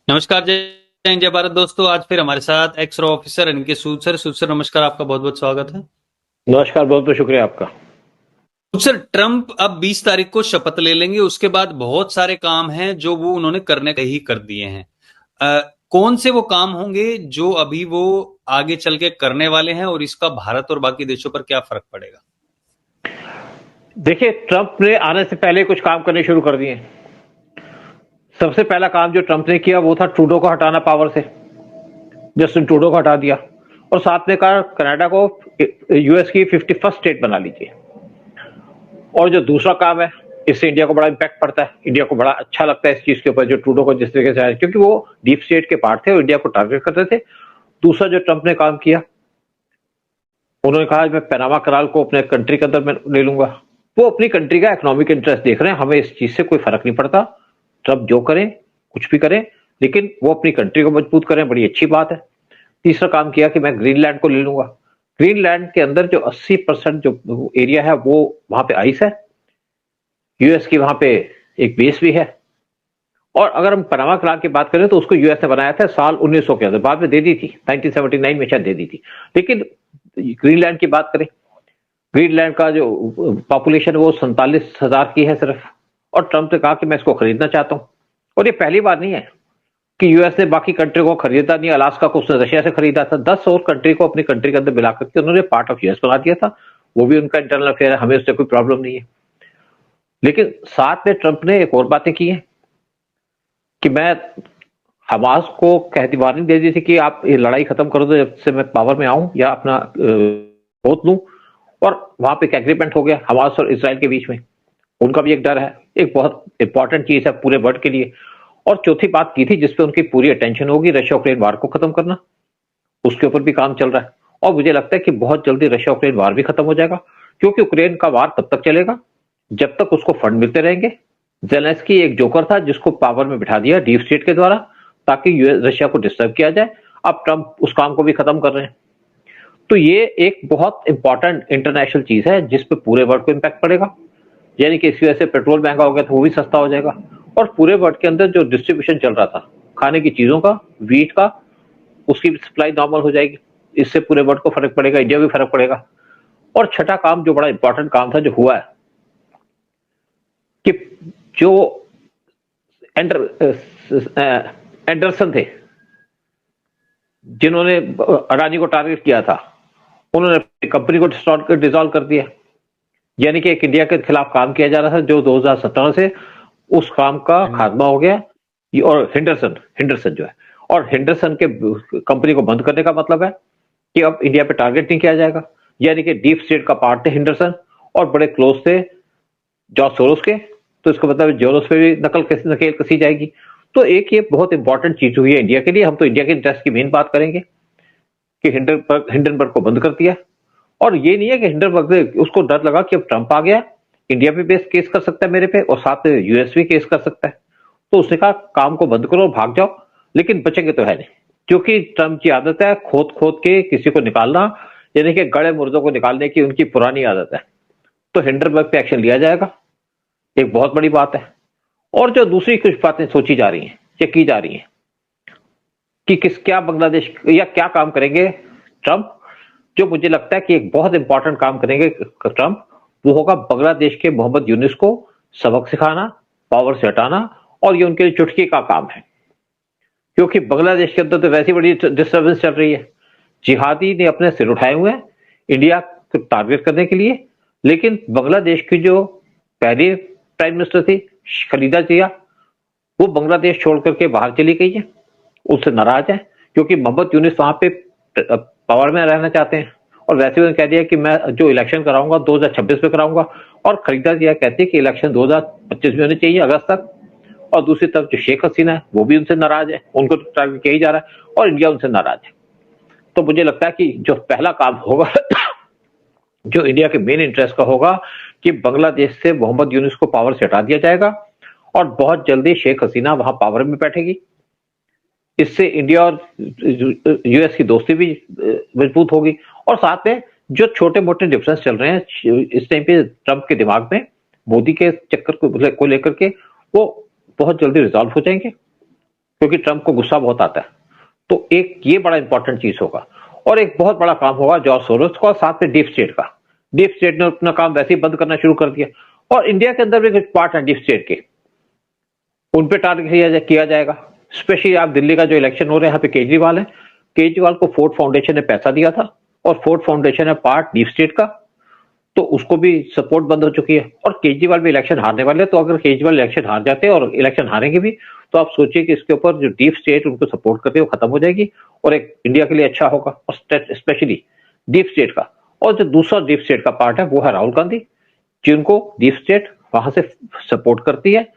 नमस्कार, जय हिंद, जय भारत दोस्तों। आज फिर हमारे साथ एक्स रो ऑफिसर इनके सूद सर। सूद सर नमस्कार, आपका बहुत बहुत स्वागत है। नमस्कार, बहुत बहुत शुक्रिया आपका। सूद सर, ट्रंप अब 20 तारीख को शपथ ले लेंगे। उसके बाद बहुत सारे काम हैं जो वो उन्होंने करने का ही कर दिए हैं। कौन से वो काम होंगे जो अभी वो आगे चल के करने वाले हैं, और इसका भारत और बाकी देशों पर क्या फर्क पड़ेगा? देखिए, ट्रंप ने आने से पहले कुछ काम करने शुरू कर दिए। सबसे पहला काम जो ट्रंप ने किया वो था ट्रूडो को हटाना पावर से। जस्टिन ट्रूडो को हटा दिया और साथ में कहा कनाडा को यूएस की 51st स्टेट बना लीजिए। और जो दूसरा काम है, इससे इंडिया को बड़ा इंपैक्ट पड़ता है। इंडिया को बड़ा अच्छा लगता है इस चीज के ऊपर जो ट्रूडो को जिस तरीके से आया, क्योंकि वो डीप स्टेट के पार्ट थे और इंडिया को टारगेट करते थे। दूसरा जो ट्रंप ने काम किया, उन्होंने कहा मैं पनामा कनाल को अपने कंट्री के अंदर मैं ले लूंगा। वो अपनी कंट्री का इकोनॉमिक इंटरेस्ट देख रहे हैं, हमें इस चीज से कोई फर्क नहीं पड़ता। ट्रंप जो करें, कुछ भी करें, लेकिन वो अपनी कंट्री को मजबूत करें, बड़ी अच्छी बात है। तीसरा काम किया कि मैं ग्रीनलैंड को ले लूंगा। ग्रीनलैंड के अंदर जो 80% जो एरिया है वो वहां पे आइस है। यूएस की वहां पे एक बेस भी है। और अगर हम पनामा कनाल की बात करें तो उसको यूएस ने बनाया था साल 1900 के अंदर, बाद में दे दी थी, 1979 में शायद दे दी थी। लेकिन ग्रीनलैंड की बात करें, ग्रीनलैंड का जो पॉपुलेशन है वो 47,000 की है सिर्फ। और ट्रंप ने कहा कि मैं इसको खरीदना चाहता हूं। और ये पहली बार नहीं है कि यूएस ने बाकी कंट्री को खरीदा नहीं। अलास्का को उसने रशिया से खरीदा था। 10 और कंट्री को अपनी कंट्री के अंदर मिला करके उन्होंने पार्ट ऑफ यूएस बना दिया था। वो भी उनका इंटरनल अफेयर है, हमें उससे कोई प्रॉब्लम नहीं है। लेकिन साथ में ट्रंप ने एक और बातें की हैं कि मैं हमास को कहती वार्निंग दे दी थी कि आप ये लड़ाई खत्म कर दो जब से मैं पावर में आऊं या अपना बहुत लूं। और वहां पे एक एग्रीमेंट हो गया हमास और इसराइल के बीच में। उनका भी एक डर है, एक बहुत इंपॉर्टेंट चीज है पूरे वर्ल्ड के लिए। और चौथी बात की थी जिसपे उनकी पूरी अटेंशन होगी, रशिया यूक्रेन वार को खत्म करना। उसके ऊपर भी काम चल रहा है। और मुझे लगता है कि बहुत जल्दी रशिया यूक्रेन वार भी खत्म हो जाएगा, क्योंकि यूक्रेन का वार तब तक चलेगा जब तक उसको फंड मिलते रहेंगे। जेलेंस्की एक जोकर था जिसको पावर में बिठा दिया डीप स्टेट के द्वारा, ताकि रशिया को डिस्टर्ब किया जाए। अब ट्रंप उस काम को भी खत्म कर रहे हैं। तो ये एक बहुत इंपॉर्टेंट इंटरनेशनल चीज है जिसपे पूरे वर्ल्ड को इंपैक्ट पड़ेगा। यानी कि इसी वजह से पेट्रोल महंगा हो गया तो वो भी सस्ता हो जाएगा। और पूरे वर्ल्ड के अंदर जो डिस्ट्रीब्यूशन चल रहा था खाने की चीजों का, वीट का, उसकी सप्लाई नॉर्मल हो जाएगी। इससे पूरे वर्ल्ड को फर्क पड़ेगा, इंडिया भी फर्क पड़ेगा। और छठा काम जो बड़ा इंपॉर्टेंट काम था जो हुआ है कि जो एंडरसन थे जिन्होंने अडानी को टारगेट किया था, उन्होंने कंपनी को डिसॉल्व कर दिया। यानी कि एक इंडिया के खिलाफ काम किया जा रहा था जो 2017 से, उस काम का खात्मा हो गया। और हिंडरसन हिंडरसन जो है, और हिंडरसन के कंपनी को बंद करने का मतलब है कि अब इंडिया पे टारगेट नहीं किया जाएगा। यानी कि डीप स्टेट का पार्ट थे हिंडरसन और बड़े क्लोज थे जॉर्ज सोरोस के। तो इसका मतलब जोरोस पे भी नकेल कसी जाएगी। तो एक ये बहुत इंपॉर्टेंट चीज हुई है इंडिया के लिए। हम तो इंडिया के इंटरेस्ट की मेन बात करेंगे कि हिंडनबर्ग को बंद कर दिया। और ये नहीं है कि हिंडनबर्ग उसको डर लगा कि अब ट्रंप आ गया, इंडिया पे बेस केस कर सकता है मेरे पे, और साथ में यूएस भी केस कर सकता है। तो उसने कहा काम को बंद करो और भाग जाओ। लेकिन बचेंगे तो है नहीं, क्योंकि ट्रंप की आदत है खोद खोद के किसी को निकालना, यानी कि गड़े मुर्दों को निकालने की उनकी पुरानी आदत है। तो हिंडनबर्ग पे एक्शन लिया जाएगा, एक बहुत बड़ी बात है। और जो दूसरी कुछ बातें सोची जा रही हैं या की जा रही हैं कि क्या बांग्लादेश या क्या काम करेंगे ट्रंप, जो मुझे लगता है कि एक बहुत इंपॉर्टेंट काम करेंगे ट्रंप, वो होगा बांग्लादेश के मोहम्मद यूनुस को सबक सिखाना, पावर से हटाना। और ये उनके लिए चुटकी का काम है, क्योंकि बांग्लादेश के अंदर तो वैसी बड़ी डिस्टर्बेंस चल रही है। जिहादी ने अपने सिर उठाए हुए हैं इंडिया को टारगेट करने के लिए। लेकिन बांग्लादेश की जो पहली प्राइम मिनिस्टर थी खलीदा जिया, वो बांग्लादेश छोड़ करके बाहर चली गई है। उससे नाराज है क्योंकि मोहम्मद यूनुस वहां पे पावर में रहना चाहते हैं। और वैसे उन्होंने कह दिया कि मैं जो इलेक्शन कराऊंगा 2026 में कराऊंगा। और खलीदा जिया कहती है कि इलेक्शन 2025 में होने चाहिए, अगस्त तक। और दूसरी तरफ जो शेख हसीना है वो भी उनसे नाराज है, उनको तो टारगेट किया ही जा रहा है, और इंडिया उनसे नाराज है। तो मुझे लगता है कि जो पहला काम होगा जो इंडिया के मेन इंटरेस्ट का होगा कि बांग्लादेश से मोहम्मद यूनुस को पावर से हटा दिया जाएगा और बहुत जल्दी शेख हसीना वहां पावर में बैठेगी। इससे इंडिया और यूएस की दोस्ती भी मजबूत होगी। और साथ में जो छोटे मोटे डिफरेंस चल रहे हैं इस टाइम पे ट्रंप के दिमाग में, मोदी के चक्कर को लेकर के, वो बहुत जल्दी रिजॉल्व हो जाएंगे। क्योंकि ट्रंप को गुस्सा बहुत आता है। तो एक ये बड़ा इंपॉर्टेंट चीज होगा। और एक बहुत बड़ा काम होगा जॉर्ज सोरोस का, साथ में डीप स्टेट का। डीप स्टेट ने अपना काम वैसे ही बंद करना शुरू कर दिया, और इंडिया के अंदर भी कुछ पार्ट है डीप स्टेट के, उन पे टारगेट किया जाएगा। स्पेशली आप दिल्ली का जो इलेक्शन हो रहा है, यहाँ पे केजरीवाल है, केजरीवाल को फोर्ड फाउंडेशन ने पैसा दिया था, और फोर्ड फाउंडेशन है पार्ट डीप स्टेट का, तो उसको भी सपोर्ट बंद हो चुकी है। और केजरीवाल भी इलेक्शन हारने वाले हैं, तो अगर केजरीवाल इलेक्शन हार जाते हैं और इलेक्शन हारेंगे भी, तो आप सोचिए कि इसके ऊपर जो डीप स्टेट उनको सपोर्ट करते हैं वो खत्म हो जाएगी, और एक इंडिया के लिए अच्छा होगा, और स्पेशली डीप स्टेट का। और जो दूसरा डीप स्टेट का पार्ट है वो है राहुल गांधी, जिनको डीप स्टेट वहां से सपोर्ट करती है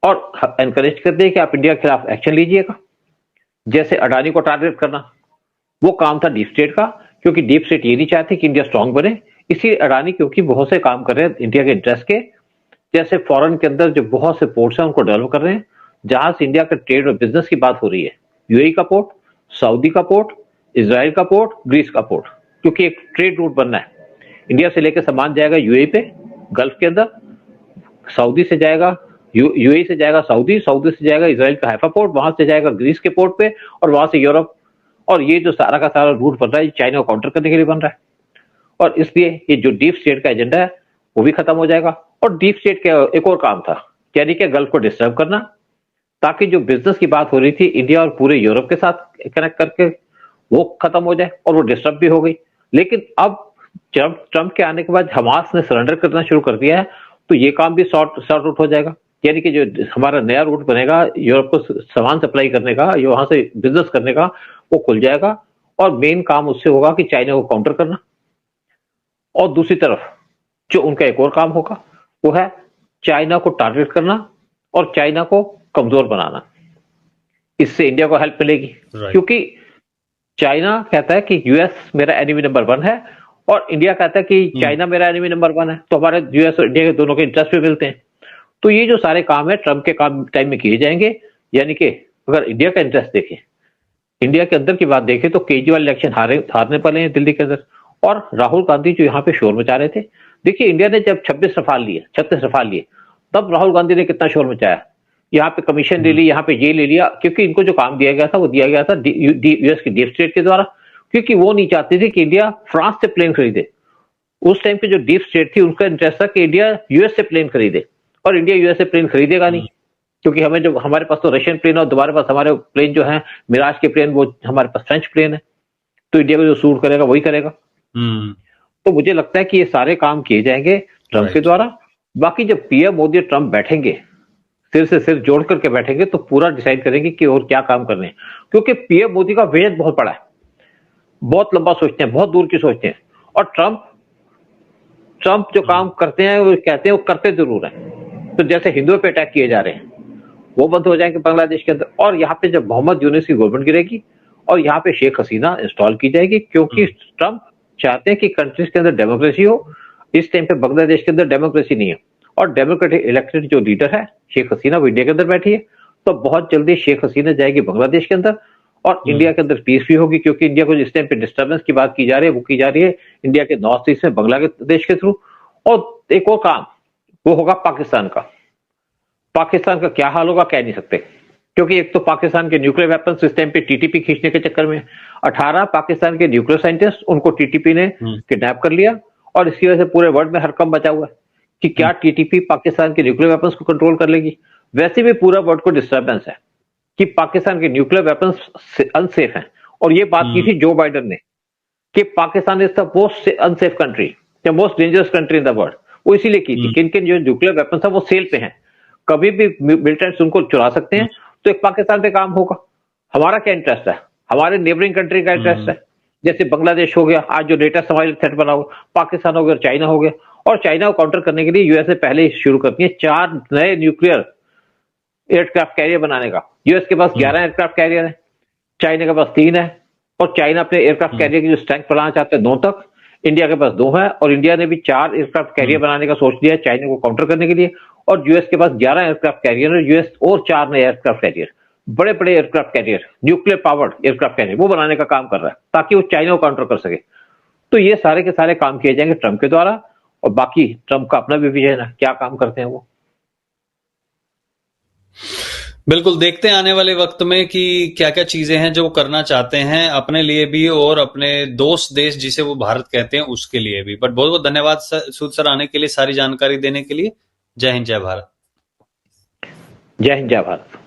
और एनकरेज करती है कि आप इंडिया के खिलाफ एक्शन लीजिएगा। जैसे अडानी को टारगेट करना, वो काम था डीप स्टेट का, क्योंकि डीप स्टेट ये नहीं चाहती कि इंडिया स्ट्रांग बने, इसी अडानी क्योंकि बहुत से काम कर रहे हैं इंडिया के इंटरेस्ट के। जैसे फॉरेन के अंदर जो बहुत से पोर्ट्स हैं उनको डेवलप कर रहे हैं, जहां से इंडिया के ट्रेड और बिजनेस की बात हो रही है। यूएई का पोर्ट, सऊदी का पोर्ट, इजराइल का पोर्ट, ग्रीस का पोर्ट, क्योंकि एक ट्रेड रूट बनना है। इंडिया से लेकर सामान जाएगा यूएई पे, गल्फ के अंदर, सऊदी से जाएगा, यूएई से जाएगा सऊदी, सऊदी से जाएगा इजराइल का हैफा पोर्ट, वहां से जाएगा ग्रीस के पोर्ट पे, और वहां से यूरोप। और ये जो सारा का सारा रूट बन रहा है, चाइना को काउंटर करने के लिए बन रहा है। और इसलिए ये जो डीप स्टेट का एजेंडा है वो भी खत्म हो जाएगा। और डीप स्टेट का एक और काम था, यानी कि गल्फ को डिस्टर्ब करना, ताकि जो बिजनेस की बात हो रही थी इंडिया और पूरे यूरोप के साथ कनेक्ट करके, वो खत्म हो जाए, और वो डिस्टर्ब भी हो गई। लेकिन अब जब ट्रंप के आने के बाद हमास ने सरेंडर करना शुरू कर दिया है, तो ये काम भी सॉर्ट आउट हो जाएगा। यानी कि जो हमारा नया रूट बनेगा यूरोप को सामान सप्लाई करने का, या वहां से बिजनेस करने का, वो खुल जाएगा। और मेन काम उससे होगा कि चाइना को काउंटर करना। और दूसरी तरफ जो उनका एक और काम होगा वो है चाइना को टारगेट करना और चाइना को कमजोर बनाना। इससे इंडिया को हेल्प मिलेगी, क्योंकि चाइना कहता है कि यूएस मेरा एनिमी नंबर 1 है, और इंडिया कहता है कि चाइना मेरा एनिमी नंबर 1 है, तो हमारे यूएस और इंडिया के दोनों के इंटरेस्ट भी मिलते हैं। तो ये जो सारे काम है ट्रंप के काम टाइम में किए जाएंगे। यानी कि अगर इंडिया का इंटरेस्ट देखें, इंडिया के अंदर की बात देखें, तो केजरीवाल इलेक्शन हारने वाले हैं दिल्ली के अंदर, और राहुल गांधी जो यहाँ पे शोर मचा रहे थे। देखिए इंडिया ने जब 36 रफाल लिए, तब राहुल गांधी ने कितना शोर मचाया, यहाँ पे कमीशन ले ली, यहाँ पे ये ले लिया, क्योंकि इनको जो काम दिया गया था वो दिया गया था यूएस की डीप स्टेट के द्वारा, क्योंकि वो नहीं चाहती थी कि इंडिया फ्रांस से प्लेन खरीदे। उस टाइम पे जो डीप स्टेट थी उनका इंटरेस्ट था कि इंडिया यूएस से प्लेन खरीदे, और इंडिया यूएस से प्लेन खरीदेगा नहीं, क्योंकि हमें जो हमारे पास तो रशियन प्लेन, और दोबारा पास हमारे प्लेन जो है मिराज के प्लेन, वो हमारे पास फ्रेंच प्लेन है, तो इंडिया को जो सूट करेगा वही करेगा। तो मुझे लगता है कि ये सारे काम किए जाएंगे ट्रंप के द्वारा। बाकी जब पीएम मोदी और ट्रंप बैठेंगे, सिर से सिर जोड़ करके बैठेंगे, तो पूरा डिसाइड करेंगे कि और क्या काम करने हैं। क्योंकि पीएम मोदी का विजन बहुत बड़ा है, बहुत लंबा सोचते हैं, बहुत दूर की सोचते हैं। और ट्रंप जो काम करते हैं वो कहते हैं वो करते जरूर हैं। तो जैसे हिंदुओं पे अटैक किए जा रहे हैं वो बंद हो जाएंगे बांग्लादेश के अंदर, और यहाँ पे जब मोहम्मद यूनुस की गवर्नमेंट गिरेगी और यहाँ पे शेख हसीना इंस्टॉल की जाएगी, क्योंकि ट्रंप चाहते हैं कि कंट्रीज के अंदर डेमोक्रेसी हो। इस टाइम पे बांग्लादेश के अंदर डेमोक्रेसी नहीं है, और डेमोक्रेटिक इलेक्टेड जो लीडर है शेख हसीना, वो इंडिया के अंदर बैठी है। तो बहुत जल्दी शेख हसीना जाएगी बांग्लादेश के अंदर, और इंडिया के अंदर पीस भी होगी, क्योंकि इंडिया को जिस टाइम पे डिस्टर्बेंस की बात की जा रही है वो की जा रही है इंडिया के नॉर्थ ईस्ट में बांग्लादेश के थ्रू। और एक और काम वो होगा पाकिस्तान का। पाकिस्तान का क्या हाल होगा कह नहीं सकते, क्योंकि एक तो पाकिस्तान के न्यूक्लियर वेपन्स इस टाइम पे टीटीपी खींचने के चक्कर में 18 पाकिस्तान के न्यूक्लियर साइंटिस्ट उनको टीटीपी ने किडनैप कर लिया, और इसकी वजह से पूरे वर्ल्ड में हरकंप बचा हुआ है कि क्या टीटीपी पाकिस्तान के न्यूक्लियर वेपन्स को कंट्रोल कर लेगी। वैसे भी पूरा वर्ल्ड को डिस्टर्बेंस है कि पाकिस्तान के न्यूक्लियर वेपन्स अनसेफ हैं, और ये बात की थी जो बाइडन ने कि Pakistan is the most unsafe country, the most dangerous country in the world. वो इसीलिए की थी कि इनके जो न्यूक्लियर वेपन्स है वो सेल पे हैं, कभी भी मिलिटेंट्स उनको चुरा सकते हैं। तो एक पाकिस्तान पे काम होगा। हमारा क्या इंटरेस्ट है, हमारे नेबरिंग कंट्री का इंटरेस्ट है, जैसे बांग्लादेश हो गया, आज जो लेटेस्ट हमारे थ्रेट बना हुआ, पाकिस्तान हो गया, चाइना हो गया। और चाइना को काउंटर करने के लिए यूएस ने पहले ही शुरू करती है 4 नए न्यूक्लियर एयरक्राफ्ट कैरियर बनाने का। यूएस के पास 11 एयरक्राफ्ट कैरियर है, चाइना के पास 3 है, और चाइना अपने एयरक्राफ्ट कैरियर की जो स्ट्रेंथ बढ़ाना चाहते हैं 9 तक, इंडिया के पास 2 है, और इंडिया ने भी 4 एयरक्राफ्ट कैरियर बनाने का सोच लिया है चाइना को काउंटर करने के लिए। और यूएस के पास 11 एयरक्राफ्ट कैरियर है, यूएस और 4 नए एयरक्राफ्ट कैरियर, बड़े बड़े aircraft carrier, nuclear powered aircraft carrier, वो बनाने का काम कर रहा है ताकि वो चाइना को काउंटर कर सके। तो ये सारे के सारे काम किए जाएंगे ट्रंप के द्वारा, और बाकी ट्रंप का अपना भी विजन है, क्या काम करते हैं वो। बिल्कुल, देखते हैं आने वाले वक्त में कि क्या क्या चीजें हैं जो वो करना चाहते हैं अपने लिए भी और अपने दोस्त देश जिसे वो भारत कहते हैं उसके लिए भी। बट बहुत बहुत धन्यवाद सूद सर आने के लिए, सारी जानकारी देने के लिए। जय हिंद, जय भारत। जय हिंद, जय भारत।